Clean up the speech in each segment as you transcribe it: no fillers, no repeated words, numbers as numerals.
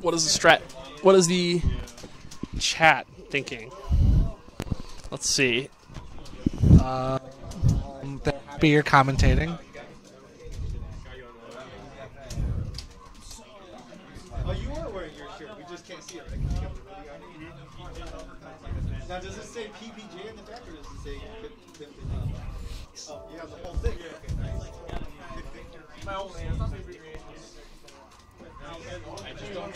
What is the strat? What is the chat thinking? Let's see. Be your commentating. Oh, you are wearing your shirt. We just can't see it. Right? Now, does it say PPJ in the back, or does it say? Oh, you have the whole thing. My old man. I just don't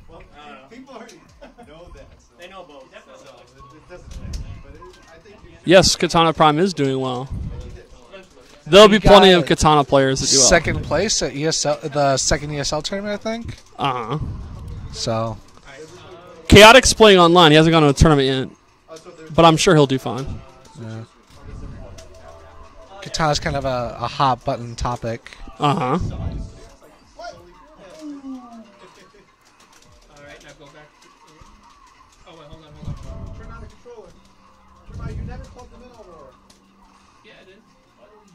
well, people already know that. So. They know both. So it doesn't matter. But I think Yes, Katana Prime is doing well. There'll be plenty of Katana players that do well. Second place at ESL, the second ESL tournament, I think. Uh-huh. So. Chaotic's playing online. He hasn't gone to a tournament yet. But I'm sure he'll do fine. Yeah. Katana's kind of a hot button topic. Uh-huh.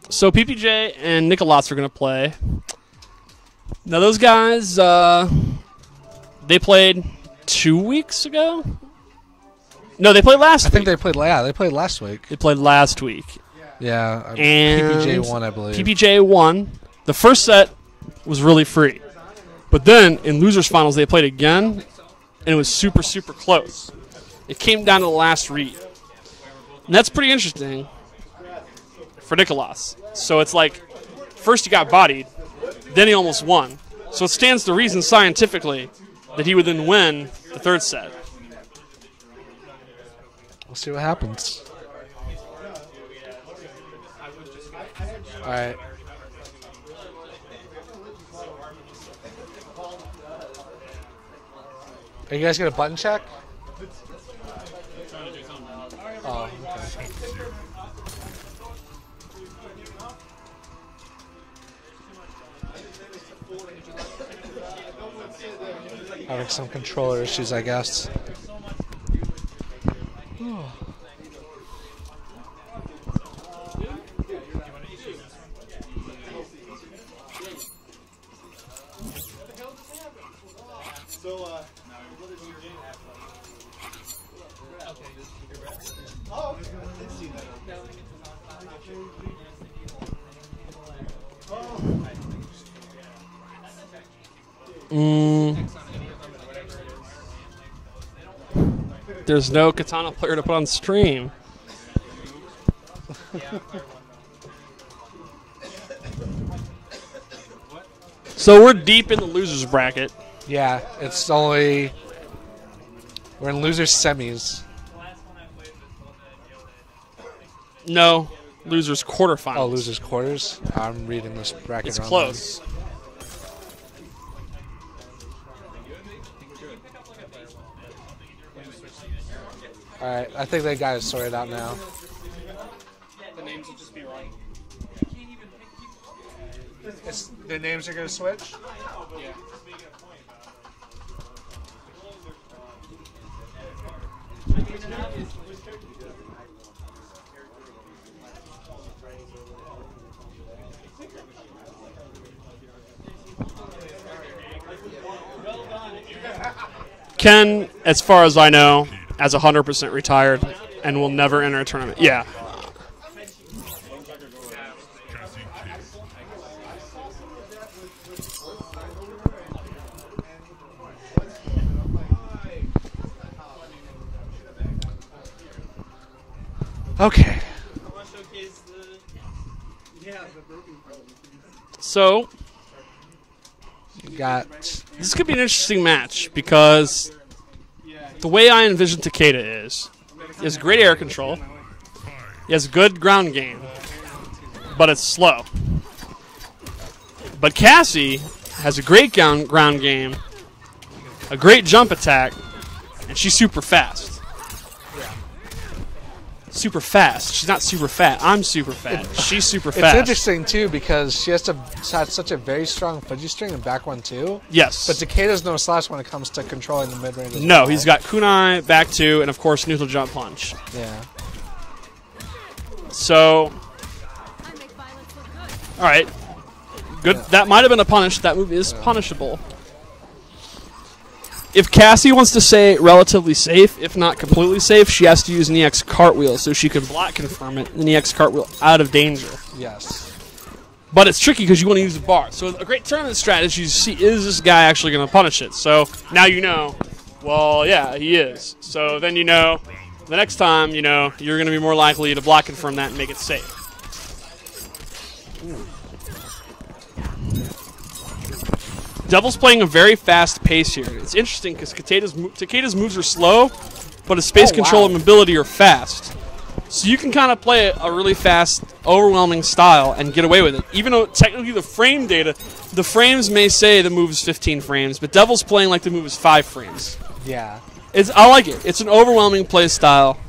So PPJ and Nicolats are going to play. Now those guys, they played 2 weeks ago? No, they played last week. I think they played last week. They played last week. Yeah, and PPJ won, I believe. PPJ won. The first set was really free. But then, in losers finals, they played again, and it was super, super close. It came down to the last read. And that's pretty interesting for Nicolas. So it's like, first he got bodied, then he almost won. So it stands to reason scientifically that he would then win the third set. We'll see what happens. All right. Are you guys going to button check? Oh, okay. Having some controller issues, I guess. There's no Katana player to put on stream. So we're deep in the losers bracket. Yeah, it's only... We're in losers semis. No, losers quarterfinals. Oh, losers quarters? I'm reading this bracket It's wrong. close. Alright, I think they got it sorted out now. The names will just be wrong. The names are going to switch? Yeah. Ken, as far as I know, as 100% retired and will never enter a tournament. Yeah. Okay. So, this could be an interesting match because the way I envision Takeda is, he has great air control, he has good ground game, but it's slow. But Cassie has a great ground game, a great jump attack, and she's super fast. Super fast. She's not super fat. I'm super fat. She's super fast. It's interesting, too, because she has such a very strong Fuji string and back one, too. Yes. But Takeda's no slouch when it comes to controlling the mid-range. No, he's got kunai, back two, and, of course, neutral jump punch. Yeah. So, all right. Good. That might have been a punish. That move is punishable. If Cassie wants to say relatively safe, if not completely safe, she has to use an EX cartwheel so she can block confirm it. An EX cartwheel out of danger. Yes. But it's tricky because you want to use the bar. So a great tournament strategy is to see, is this guy actually going to punish it? So now you know, well, yeah, he is. So then you know, the next time, you know, you're going to be more likely to block confirm that and make it safe. Ooh. Devil's playing a very fast pace here. It's interesting because Takeda's moves are slow, but his space control and mobility are fast. So you can kind of play a really fast, overwhelming style and get away with it. Even though technically the frame data, the frames may say the move is 15 frames, but Devil's playing like the move is 5 frames. Yeah. I like it. It's an overwhelming play style.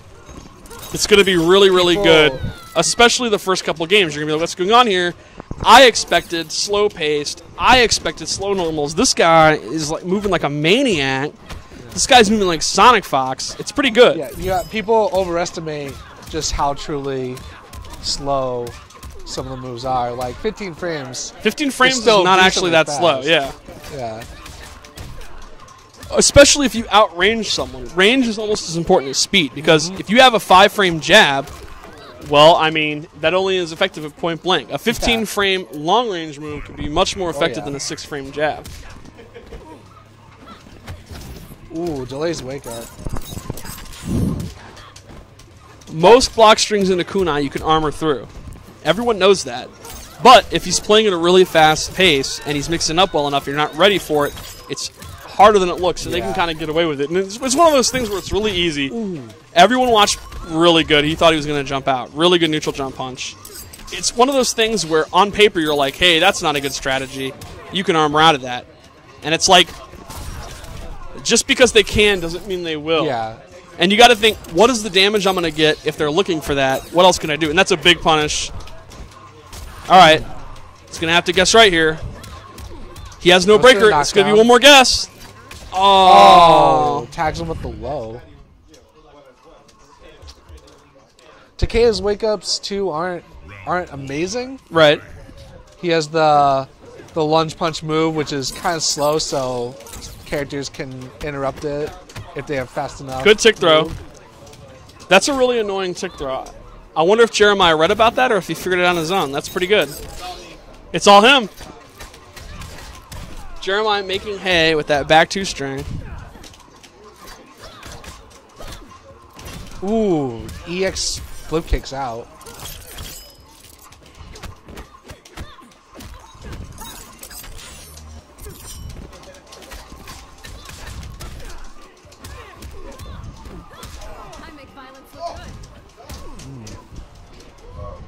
It's going to be really, really good, especially the first couple of games. You're going to be like, what's going on here? I expected slow-paced. I expected slow normals. This guy is like moving like a maniac. This guy's moving like Sonic Fox. It's pretty good. Yeah, people overestimate just how truly slow some of the moves are. Like 15 frames. 15 frames is not actually that slow. Yeah. Yeah. Especially if you outrange someone. Range is almost as important as speed because if you have a 5-frame jab, well, I mean, that only is effective at point blank. A 15-frame long-range move can be much more effective than a 6-frame jab. Ooh, delays wake up. Most block strings into kunai you can armor through. Everyone knows that. But if he's playing at a really fast pace and he's mixing up well enough, you're not ready for it, it's harder than it looks, and they can kind of get away with it. And it's one of those things where it's really easy. Ooh. Everyone watched really good. He thought he was going to jump out. Really good neutral jump punch. It's one of those things where on paper you're like, hey, that's not a good strategy. You can armor out of that. And it's like, just because they can doesn't mean they will. Yeah. And you got to think, what is the damage I'm going to get if they're looking for that? What else can I do? And that's a big punish. All right. It's going to have to guess right here. He has no breaker. It's going to be one more guess. Oh. Tags him with the low. Takeda's wake-ups, too, aren't amazing. Right. He has the lunge punch move, which is kind of slow, so characters can interrupt it if they have fast enough. Good tick throw. That's a really annoying tick throw. I wonder if Jeremiah read about that or if he figured it out on his own. That's pretty good. It's all him. Jeremiah making hay with that back 2 string. Ooh, EX flip kicks out.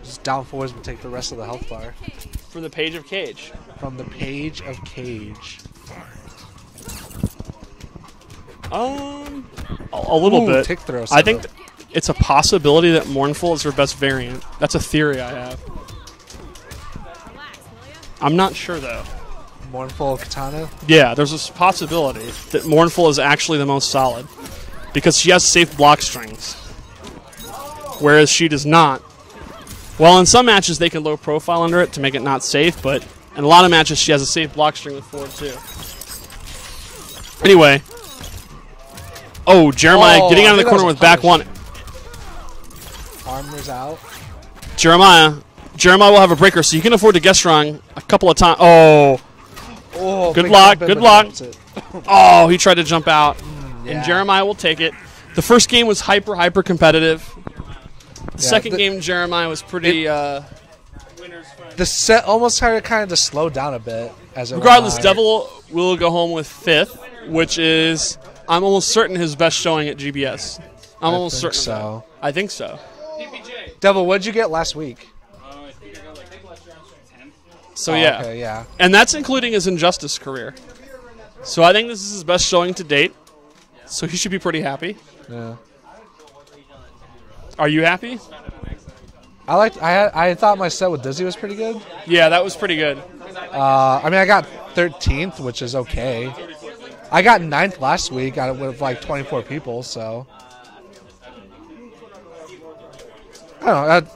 Just down forwards and take the rest of the health bar. From the page of Cage. From the page of Cage. A little bit. Tick throw. I think it's a possibility that Mournful is her best variant. That's a theory I have. I'm not sure though. Mournful Katana? Yeah, there's a possibility that Mournful is actually the most solid because she has safe block strings, whereas she does not. Well, in some matches they can low profile under it to make it not safe, but in a lot of matches she has a safe block string with forward too. Anyway. Oh, Jeremiah getting out of the corner with back 1. Armor's out. Jeremiah will have a breaker, so you can afford to guess wrong a couple of times. Oh, good luck, good luck. Oh, he tried to jump out, and Jeremiah will take it. The first game was hyper competitive. The second game, Jeremiah was pretty. The set almost started kind of to slow down a bit as it regardless, Devil will go home with 5th, which is I'm almost certain his best showing at GBS. I'm almost certain so. I think so. Devil, what did you get last week? I think I got like 10. So yeah. Okay, yeah. And that's including his Injustice career. So I think this is his best showing to date. So he should be pretty happy. Yeah. Are you happy? I thought my set with Dizzy was pretty good. Yeah, that was pretty good. I mean, I got 13th, which is okay. I got 9th last week with like 24 people, so I don't know.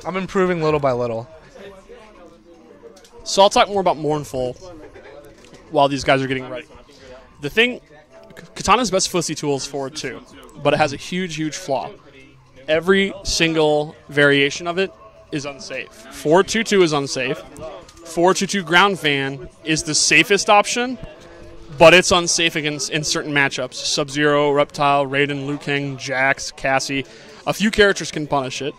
I'm improving little by little. So I'll talk more about Mournful while these guys are getting ready. The thing, Katana's best footsie tool is forward 2, but it has a huge, huge flaw. Every single variation of it is unsafe. 4-2-2 is unsafe. 4-2-2 ground fan is the safest option, but it's unsafe against in certain matchups. Sub-Zero, Reptile, Raiden, Liu Kang, Jax, Cassie. A few characters can punish it.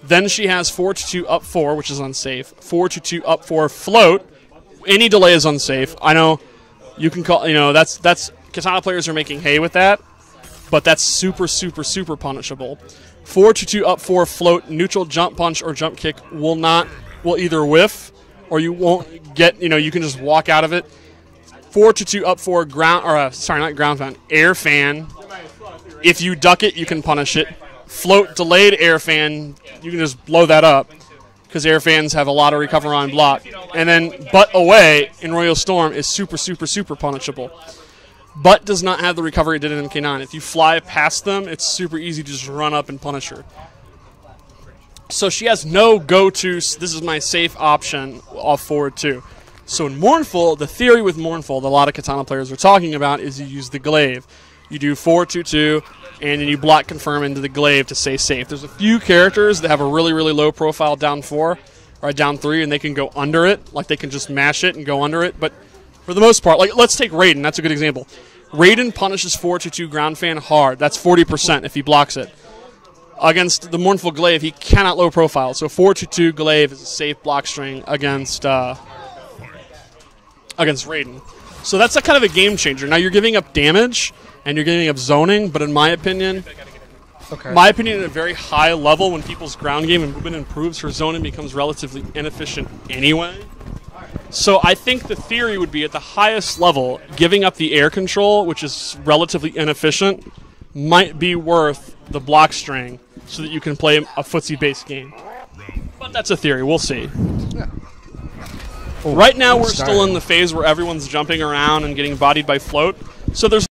Then she has 4-2 up 4, which is unsafe. 4-2 up 4 float. Any delay is unsafe. I know you can call, that's Katana players are making hay with that, but that's super, super, super punishable. 4-2 up 4 float, neutral jump punch or jump kick will either whiff or you won't get, you can just walk out of it. 4-2 up 4 not ground fan, air fan. If you duck it, you can punish it. Float delayed air fan, you can just blow that up because air fans have a lot of recover on block. And then butt away in Royal Storm is super, super, super punishable. Butt does not have the recovery it did in MK9. If you fly past them, it's super easy to just run up and punish her. So she has no go-to, this is my safe option off forward 2. So in Mournful, the theory with Mournful that a lot of Katana players are talking about is you use the glaive. You do 4-2-2, and then you block confirm into the glaive to stay safe. There's a few characters that have a really, really low profile down 4 or down 3, and they can go under it. Like they can just mash it and go under it. But for the most part, like let's take Raiden. That's a good example. Raiden punishes 4-2 ground fan hard. That's 40% if he blocks it. Against the Mournful glaive, he cannot low profile. So 4-2 glaive is a safe block string against Raiden. So that's a kind of a game changer. Now you're giving up damage and you're giving up zoning, but in my opinion, at a very high level, when people's ground game and movement improves, her zoning becomes relatively inefficient anyway. So I think the theory would be at the highest level, giving up the air control, which is relatively inefficient, might be worth the block string so that you can play a footsie-based game. But that's a theory. We'll see. Yeah. Right now we're still in the phase where everyone's jumping around and getting bodied by float. So there's